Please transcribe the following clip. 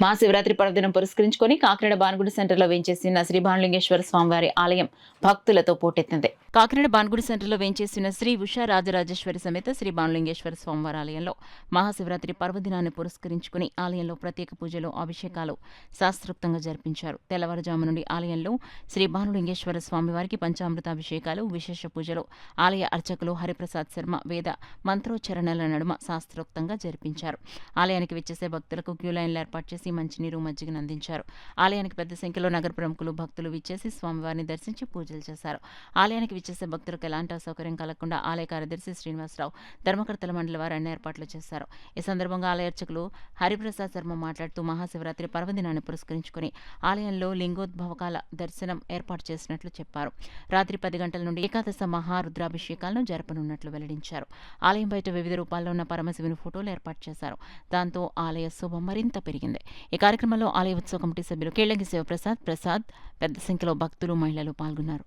మహాశివరాత్రి పర్వదినం పురస్కరించుకొని కాకినాడ బాన్గుడి సెంటర్లో వేంచేసిన శ్రీ భానులింగేశ్వర స్వామివారి ఆలయం భక్తులతో పోటెత్తింది. కాకినాడ బాన్గుడి సెంటర్లో వేంచేసిన శ్రీ ఉషా రాజరాజేశ్వరి సమేత శ్రీ భానులింగేశ్వర స్వామివారి ఆలయంలో మహాశివరాత్రి పర్వదినాన్ని పురస్కరించుకుని ఆలయంలో ప్రత్యేక పూజలు, అభిషేకాలు శాస్త్రోక్తంగా జరిపించారు. తెల్లవారుజాము నుండి ఆలయంలో శ్రీ భానులింగేశ్వర స్వామివారికి పంచామృతాభిషేకాలు, విశేష పూజలు ఆలయ అర్చకులు హరిప్రసాద్ శర్మ వేద మంత్రోచ్చరణల నడుమ శాస్త్రోక్తంగా జరిపించారు. ఆలయానికి విచ్చేసే భక్తులకు క్యూ లైన్లు ఏర్పాటు చేసి మంచినీరు, మజ్జిగను అందించారు. ఆలయానికి పెద్ద సంఖ్యలో నగర ప్రముఖులు, భక్తులు విచ్చేసి స్వామివారిని దర్శించి పూజలు చేశారు. ఆలయానికి విచ్చేసే భక్తులకు ఎలాంటి అసౌకర్యం కలగకుండా ఆలయ కార్యదర్శి శ్రీనివాసరావు, ధర్మకర్తల మండలి వారు అన్ని ఏర్పాట్లు చేశారు. ఈ సందర్భంగా ఆలయ అర్చకులు హరిప్రసాద్ శర్మ మాట్లాడుతూ మహాశివరాత్రి పర్వదినాన్ని పురస్కరించుకుని ఆలయంలో లింగోద్భవకాల దర్శనం ఏర్పాటు చేసినట్లు చెప్పారు. రాత్రి 10 గంటల నుండి ఏకాదశ మహారుద్రాభిషేకాలను జరపనున్నట్లు వెల్లడించారు. ఆలయం బయట వివిధ రూపాల్లో ఉన్న పరమశివుని ఫోటోలు ఏర్పాటు చేశారు. దాంతో ఆలయ శోభ మరింత పెరిగింది. ఈ కార్యక్రమంలో ఆలయ ఉత్సవ కమిటీ సభ్యులు కేళ్లంగి శివప్రసాద్, పెద్ద సంఖ్యలో భక్తులు, మహిళలు పాల్గొన్నారు.